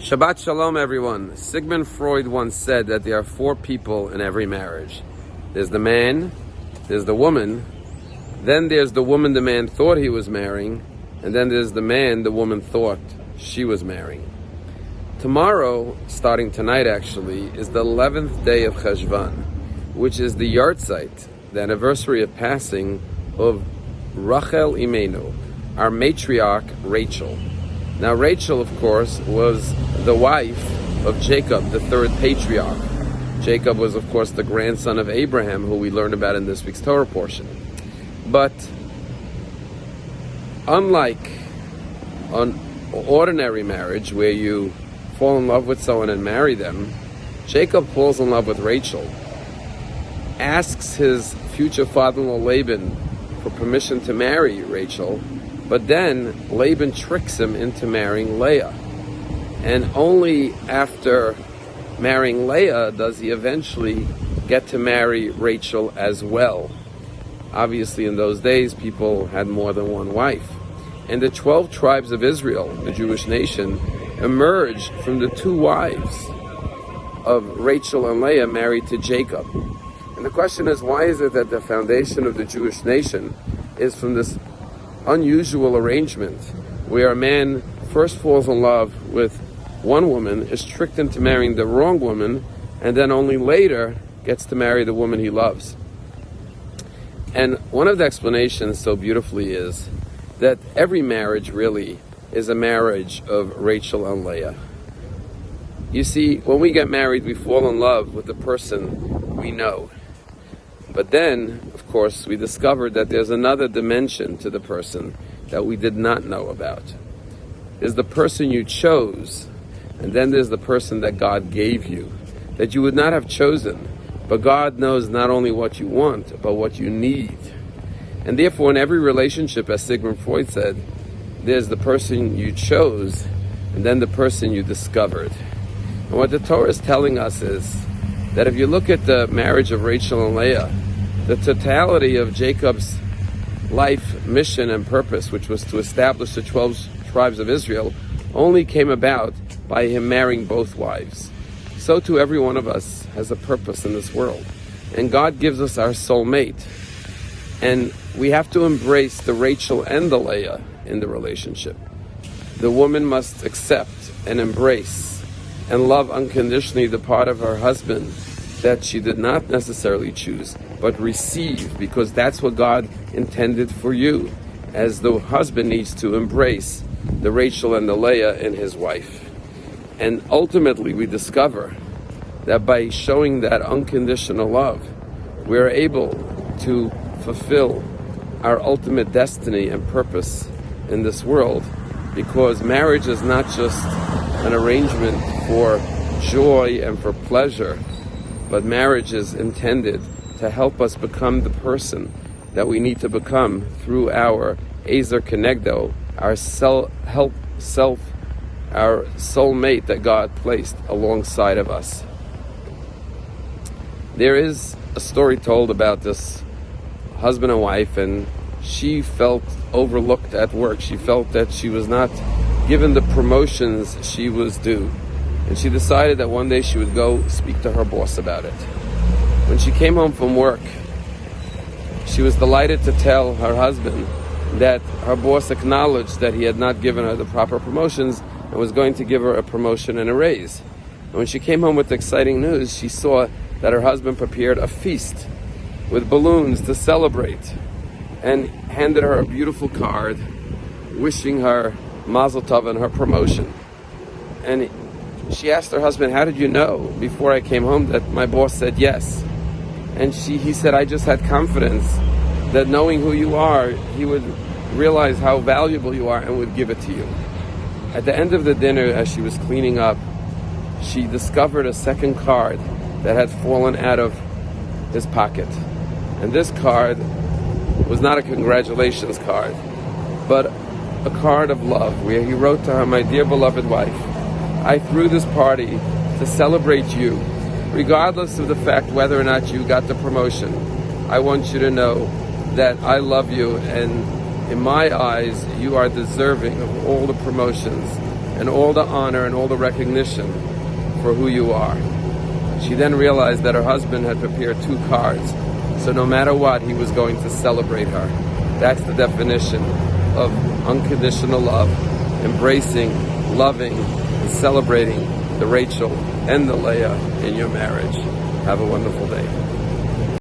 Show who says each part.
Speaker 1: Shabbat Shalom, everyone. Sigmund Freud once said that there are four people in every marriage. There's the man, there's the woman, then there's the woman the man thought he was marrying, and then there's the man the woman thought she was marrying. Tomorrow, starting tonight actually, is the 11th day of Cheshvan, which is the yahrzeit, the anniversary of passing of Rachel Imenu, our matriarch Rachel. Now Rachel, of course, was the wife of Jacob, the third patriarch. Jacob was, of course, the grandson of Abraham, who we learn about in this week's Torah portion. But unlike an ordinary marriage where you fall in love with someone and marry them, Jacob falls in love with Rachel, asks his future father-in-law Laban for permission to marry Rachel, but then Laban tricks him into marrying Leah. And only after marrying Leah does he eventually get to marry Rachel as well. Obviously, in those days, people had more than one wife. And the 12 tribes of Israel, the Jewish nation, emerged from the two wives of Rachel and Leah married to Jacob. And the question is, why is it that the foundation of the Jewish nation is from this unusual arrangement where a man first falls in love with one woman, is tricked into marrying the wrong woman, and then only later gets to marry the woman he loves? And one of the explanations so beautifully is that every marriage really is a marriage of Rachel and Leah. You see, when we get married, we fall in love with the person we know. But then, of course, we discovered that there's another dimension to the person that we did not know about. There's the person you chose, and then there's the person that God gave you, that you would not have chosen. But God knows not only what you want, but what you need. And therefore, in every relationship, as Sigmund Freud said, there's the person you chose, and then the person you discovered. And what the Torah is telling us is that if you look at the marriage of Rachel and Leah, the totality of Jacob's life, mission, and purpose, which was to establish the 12 tribes of Israel, only came about by him marrying both wives. So too every one of us has a purpose in this world. And God gives us our soulmate. And we have to embrace the Rachel and the Leah in the relationship. The woman must accept and embrace and love unconditionally the part of her husband that she did not necessarily choose, but receive, because that's what God intended for you, as the husband needs to embrace the Rachel and the Leah in his wife. And ultimately we discover that by showing that unconditional love, we're able to fulfill our ultimate destiny and purpose in this world, because marriage is not just an arrangement for joy and for pleasure, but marriage is intended to help us become the person that we need to become through our Ezer Kenegdo, our our soulmate that God placed alongside of us. There is a story told about this husband and wife, and she felt overlooked at work. She felt that she was not given the promotions she was due. And she decided that one day she would go speak to her boss about it. When she came home from work, she was delighted to tell her husband that her boss acknowledged that he had not given her the proper promotions and was going to give her a promotion and a raise. And when she came home with the exciting news, she saw that her husband prepared a feast with balloons to celebrate and handed her a beautiful card wishing her mazel tov and her promotion. And she asked her husband, "How did you know before I came home that my boss said yes?" And he said, "I just had confidence that knowing who you are, he would realize how valuable you are and would give it to you." At the end of the dinner, as she was cleaning up, she discovered a second card that had fallen out of his pocket. And this card was not a congratulations card, but a card of love, where he wrote to her, "My dear beloved wife, I threw this party to celebrate you, regardless of the fact whether or not you got the promotion. I want you to know that I love you, and in my eyes, you are deserving of all the promotions and all the honor and all the recognition for who you are. She then realized that her husband had prepared 2 cards, so no matter what, he was going to celebrate her. That's the definition of unconditional love, embracing, loving, and celebrating the Rachel and the Leah in your marriage. Have a wonderful day.